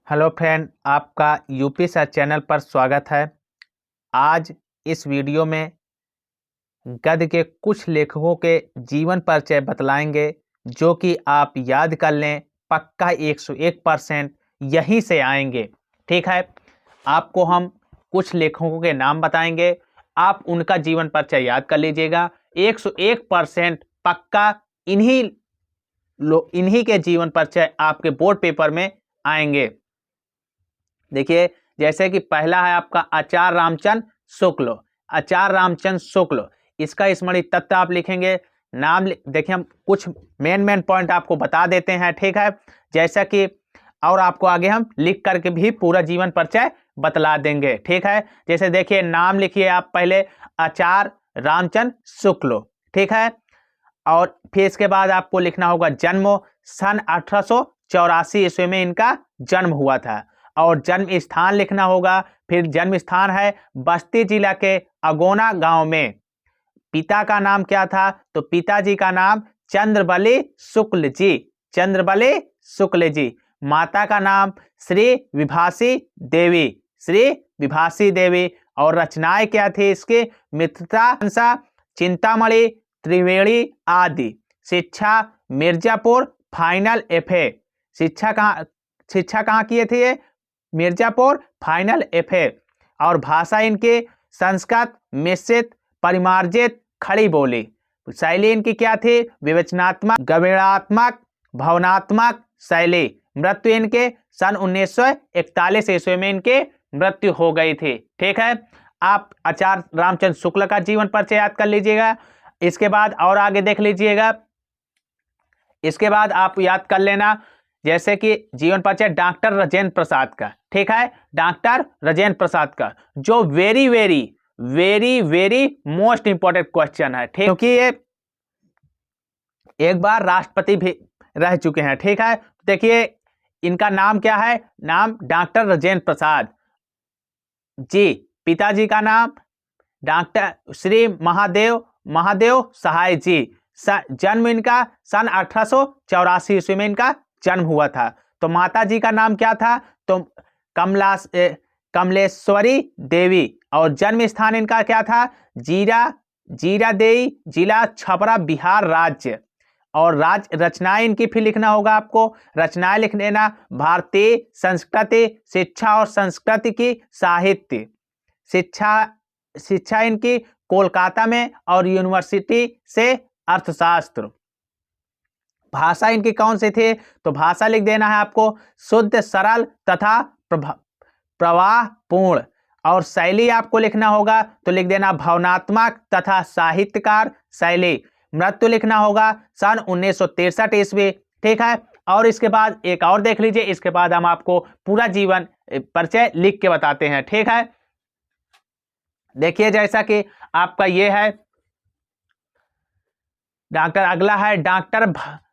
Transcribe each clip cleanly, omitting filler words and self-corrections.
Hello friend, आपका UP search channel पर स्वागत है। आज इस वीडियो में गद्य के कुछ लेखकों के जीवन परिचय बतलाएंगे जो कि आप याद कर लें, पक्का 101% यहीं से आएंगे। ठीक है, आपको हम कुछ लेखकों के नाम बताएंगे, आप उनका जीवन परिचय याद कर लीजिएगा। 101% पक्का इन्हीं के जीवन परिचय आपके बोर्ड पेपर में आएंगे। देखिए, जैसे कि पहला है आपका आचार्य रामचंद्र शुक्ल। आचार्य रामचंद्र शुक्ल, इसका स्मृति तत्व आप लिखेंगे। नाम देखिए, हम कुछ मेन पॉइंट आपको बता देते हैं। ठीक है, जैसा कि और आपको आगे हम लिख करके भी पूरा जीवन परिचय बतला देंगे। ठीक है, जैसे देखिए, नाम लिखिए आप पहले आचार्य रामचंद्र शुक्ल। ठीक है, और फिर इसके बाद आपको लिखना होगा जन्म। सन 1884 ईस्वी में इनका जन्म हुआ था। और जन्म स्थान लिखना होगा। फिर जन्म स्थान है बस्ती जिला के अगोना गांव में। पिता का नाम क्या था? तो पिताजी का नाम चंद्रबली शुक्ल जी। चंद्रबली शुक्ल जी। माता का नाम श्री विभासी देवी। श्री विभासी देवी। और रचनाएं क्या थी इसकी? मित्रता, चिंतामणि, त्रिवेणी आदि। शिक्षा मिर्जापुर फाइनल एफए। शिक्षा कहाँ किए थे ये? Mirzapur final FA. और भाषा इनकी संस्कृत, मिश्रित, परिमार्जित, खड़ी बोली। शैली इनकी क्या थी? विवेचनात्मक, गवेणात्मक, भावनात्मक शैली। मृत्यु इनके सन 1941 ईस्वी में इनके मृत्यु हो गई थी। ठीक है, आप आचार्य रामचंद्र शुक्ल का जीवन परिचय याद कर लीजिएगा। इसके बाद और आगे देख लीजिएगा। इसके बाद आप याद कर लेना, जैसे कि जीवन परिचय डॉक्टर राजेंद्र प्रसाद का। ठीक है, डॉक्टर राजेंद्र प्रसाद का, जो very very most important question है। ठीक, क्योंकि ये एक बार राष्ट्रपति भी रह चुके हैं। ठीक है, देखिए इनका नाम क्या है? नाम डॉक्टर राजेंद्र प्रसाद जी। पिताजी का नाम डॉक्टर श्री महादेव सहाय जी। जन्म इनका सन 1884 ईस्वी में इनका जन्म हुआ था। तो माता जी का नाम क्या था? तो कमलेश्वरी देवी। और जन्म स्थान इनका क्या था? जीरादेई जिला छपरा बिहार राज्य। और रचनाएं इनकी फिर लिखना होगा आपको। रचनाएं लिख देना, भारतीय संस्कृति, शिक्षा और संस्कृति की साहित्य। शिक्षा इनकी कोलकाता में और यूनिवर्सिटी से अर्थशास्त्र। भाषा इनकी कौन सी थी? तो भाषा लिख देना है आपको शुद्ध, सरल तथा प्रवाहपूर्ण। और शैली आपको लिखना होगा, तो लिख देना भावनात्मक तथा साहित्यकार शैली। मृत्यु लिखना होगा सन 1963 ईस्वी। ठीक है, और इसके बाद एक और देख लीजिए। इसके बाद हम आपको पूरा जीवन परिचय लिख के बताते हैं। ठीक है, देखिए जैसा कि आपका ये है डॉक्टर, अगला है डॉक्टर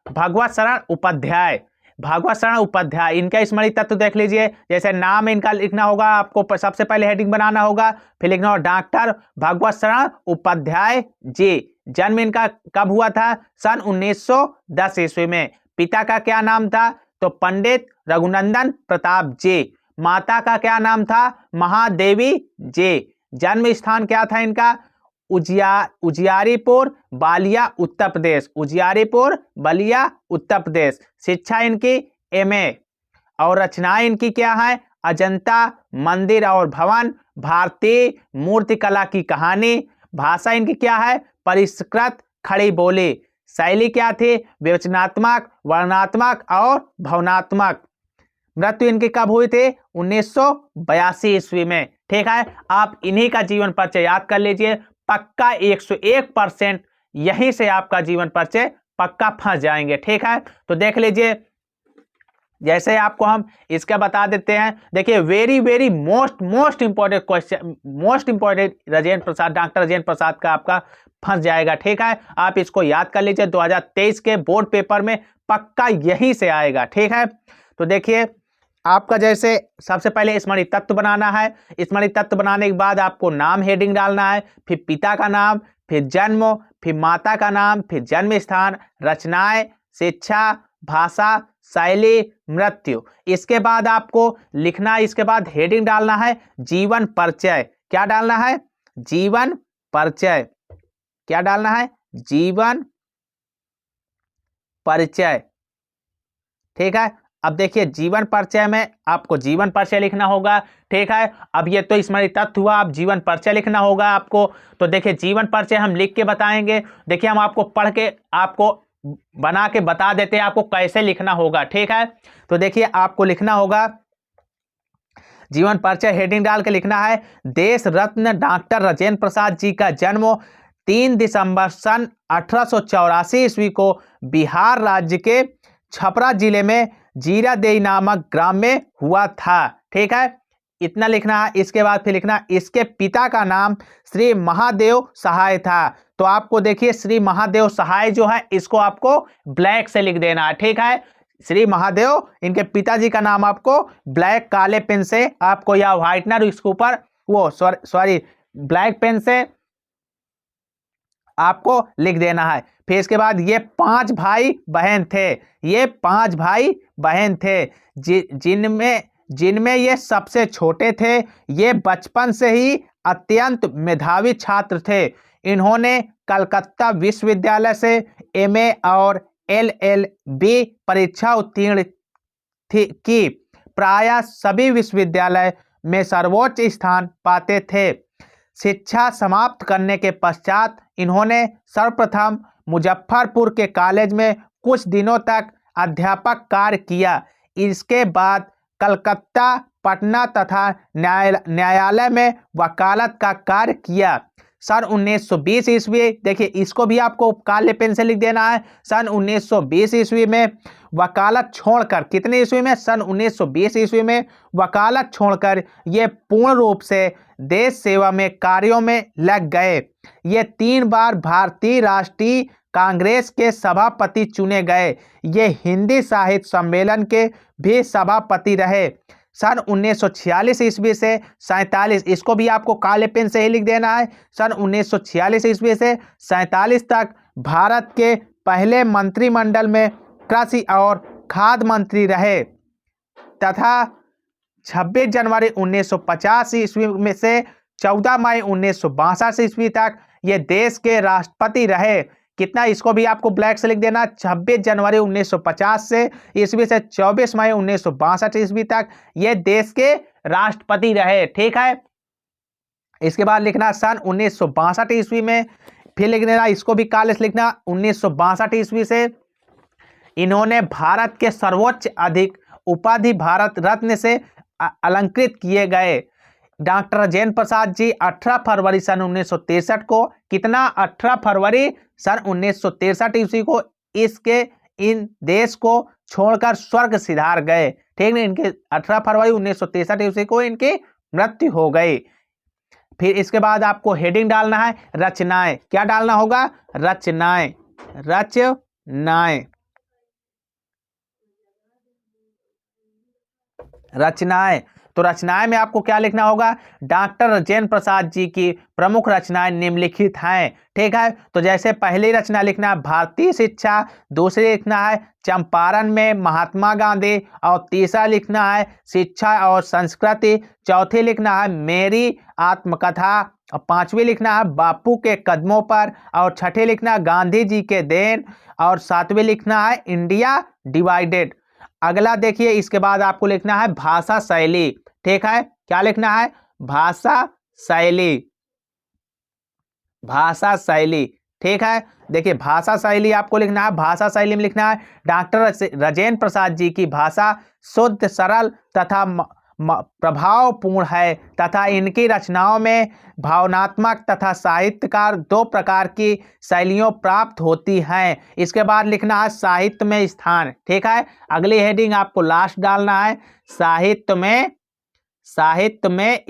भगवत शरण उपाध्याय। भगवत शरण उपाध्याय, इनका स्मृति तत्व देख लीजिए। जैसे नाम इनका लिखना होगा आपको, सबसे पहले हेडिंग बनाना होगा, फिर लिखना होगा डॉक्टर भगवत शरण उपाध्याय जी। जन्म इनका कब हुआ था? सन 1910 ईस्वी में। पिता का क्या नाम था? तो पंडित रघुनंदन प्रताप जी। माता का क्या नाम था? महादेवी जी। जन्म स्थान क्या था इनका? उजियारीपुर बलिया उत्तर प्रदेश। उजियारीपुर बलिया उत्तर प्रदेश। शिक्षा इनकी एमए। और रचनाएं इनकी क्या है? अजंता मंदिर और भवन, भारतीय मूर्तिकला की कहानी। भाषा इनकी क्या है? परिष्कृत खड़ी बोली। शैली क्या थी? विवेचनात्मक, वर्णनात्मक और भावनात्मक। मृत्यु इनकी कब हुई थी? 1982 ईस्वी में। ठीक है, आप इन्हीं का जीवन परिचय याद कर लीजिए। पक्का 101% यहीं से आपका जीवन परिचय पक्का फंस जाएंगे। ठीक है, तो देख लीजिए, जैसे आपको हम इसका बता देते हैं। देखिए, very most important question, most important Rajendra Prasad, doctor Rajendra Prasad का आपका फंस जाएगा। ठीक है, आप इसको याद कर लीजिए। 2023 के बोर्ड पेपर में पक्का यहीं से आएगा। ठीक है, तो देखिए आपका जैसे सबसे पहले स्मृति तत्व बनाना है। स्मृति तत्व बनाने के बाद आपको नाम हेडिंग डालना है, फिर पिता का नाम, फिर जन्म, फिर माता का नाम, फिर जन्म स्थान, रचनाएं, शिक्षा, भाषा, शैली, मृत्यु। इसके बाद आपको लिखना है, इसके बाद हेडिंग डालना है जीवन परिचय। क्या डालना है? जीवन परिचय। क्या डालना है? जीवन परिचय। ठीक है। अब देखिए जीवन परिचय में आपको जीवन परिचय लिखना होगा। ठीक है। अब ये तो स्मृति तथ्य हुआ, अब जीवन परिचय लिखना होगा आपको। तो देखिए जीवन परिचय हम लिख के बताएंगे। देखिए हम आपको पढ़ के आपको बना के बता देते हैं आपको कैसे लिखना होगा। ठीक है। तो देखिए आपको लिखना होगा जीवन परिचय, हेडिंग डाल के लिखना है देश रत्न डॉक्टर राजेंद्र प्रसाद जी का जन्म 3 दिसंबर सन 1884 ईस्वी को बिहार राज्य के छपरा जिले में जीरादेई नामक ग्राम में हुआ था। ठीक है, इतना लिखना है। इसके बाद फिर लिखना इसके पिता का नाम श्री महादेव सहाय था। तो आपको देखिए श्री महादेव सहाय जो है इसको आपको ब्लैक से लिख देना है। ठीक है, श्री महादेव, इनके पिताजी का नाम आपको ब्लैक काले पेन से आपको या व्हाइटनर इसके ऊपर वो सॉरी ब्लैक पेन से आपको लिख देना है। फिर इसके बाद ये 5 भाई बहन थे। ये 5 भाई बहन थे जिनमें ये सबसे छोटे थे। ये बचपन से ही अत्यंत मेधावी छात्र थे। इन्होंने कलकत्ता विश्वविद्यालय से एमए और एलएलबी परीक्षा उत्तीर्ण की। प्रायः सभी विश्वविद्यालय में सर्वोच्च स्थान पाते थे। शिक्षा समाप्त करने के पश्चात इन्होंने सर्वप्रथम मुजफ्फरपुर के कॉलेज में कुछ दिनों तक अध्यापक कार्य किया। इसके बाद कलकत्ता, पटना तथा न्यायालय में वकालत का कार्य किया। सन 1920 ईस्वी, देखिए इसको भी आपको काले पेन से लिख देना है। सन 1920 ईस्वी में वकालत छोड़कर, कितने ईस्वी में? सन 1920 ईस्वी में वकालत छोड़कर ये पूर्ण रूप से देश सेवा में कार्यों में लग गए। ये 3 बार भारतीय राष्ट्रीय कांग्रेस के सभापति चुने गए। ये हिंदी साहित्य सम्मेलन के भी सभापति रहे। सन 1946 ईस्वी से 47, इसको भी आपको काले पेन से ही लिख देना है। सन 1946 ईस्वी से 47 तक भारत के पहले मंत्रिमंडल में कृषि और खाद्य मंत्री रहे तथा 26 जनवरी 1950 ईस्वी में से 14 मई 1962 ईस्वी तक ये देश के राष्ट्रपति रहे। कितना? इसको भी आपको ब्लैक से लिख देना। 26 जनवरी 1950 से ईस्वी से 24 मई 1962 ईस्वी तक ये देश के राष्ट्रपति रहे। ठीक है, इसके बाद लिखना सन 1962 ईस्वी में, फिर लिख देना, इसको भी काले से लिखना। 1962 ईस्वी से इन्होंने भारत के सर्वोच्च अधिक उपाधि भारत रत्न से अलंकृत किए गए। डॉक्टर राजेंद्र प्रसाद जी 18 फरवरी सन 1963 को, कितना? 18 फरवरी सन 1963 ईस्वी को इन देश को छोड़कर स्वर्ग सिधार गए। ठीक है, इनके 18 फरवरी 1963 ईस्वी को इनकी मृत्यु हो गई। फिर इसके बाद आपको हेडिंग डालना है रचनाएं। क्या डालना होगा? रचनाएं। रचनाएं, रचनाएं। तो रचनाएं में आपको क्या लिखना होगा? डॉक्टर राजेंद्र प्रसाद जी की प्रमुख रचनाएं निम्नलिखित हैं। ठीक है, तो जैसे पहली रचना लिखना है भारतीय शिक्षा, दूसरी लिखना है चंपारण में महात्मा गांधी, और तीसरा लिखना है शिक्षा और संस्कृति, चौथी लिखना है मेरी आत्मकथा, और पांचवी लिखना है बापू के कदमों पर, और छठी लिखना है गांधी जी के देन, और सातवीं लिखना है इंडिया डिवाइडेड। अगला देखिए, इसके बाद आपको लिखना है भाषा शैली। ठीक है, क्या लिखना है? भाषा शैली। भाषा शैली। ठीक है, देखिए भाषा शैली आपको लिखना है। भाषा शैली में लिखना है डॉक्टर राजेंद्र प्रसाद जी की भाषा शुद्ध, सरल तथा प्रभावपूर्ण है तथा इनकी रचनाओं में भावनात्मक तथा साहित्यकार 2 प्रकार की शैलियों प्राप्त होती हैं। इसके बाद लिखना है साहित्य में स्थान। ठीक है, अगली हेडिंग आपको लास्ट डालना है साहित्य में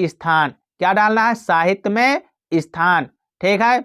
स्थान। क्या डालना है? साहित्य में स्थान। ठीक है,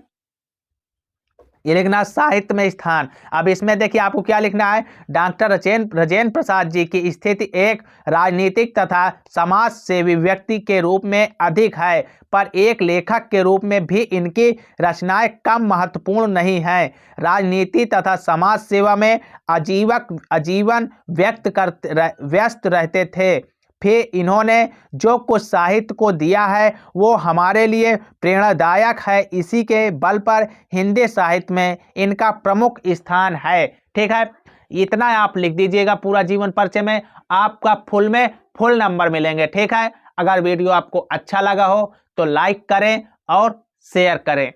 ये लिखना साहित्य में स्थान। अब इसमें देखिए आपको क्या लिखना है, डॉक्टर राजेंद्र प्रसाद जी की स्थिति एक राजनीतिक तथा समाज सेवी व्यक्ति के रूप में अधिक है, पर एक लेखक के रूप में भी इनकी रचनाएं कम महत्वपूर्ण नहीं है। राजनीति तथा समाज सेवा में आजीवन व्यस्त रहते थे। फिर इन्होंने जो कुछ साहित्य को दिया है वो हमारे लिए प्रेरणादायक है। इसी के बल पर हिंदी साहित्य में इनका प्रमुख स्थान है। ठीक है, इतना आप लिख दीजिएगा पूरा जीवन परिचय में, आपका फुल नंबर मिलेंगे। ठीक है, अगर वीडियो आपको अच्छा लगा हो तो लाइक करें और शेयर करें।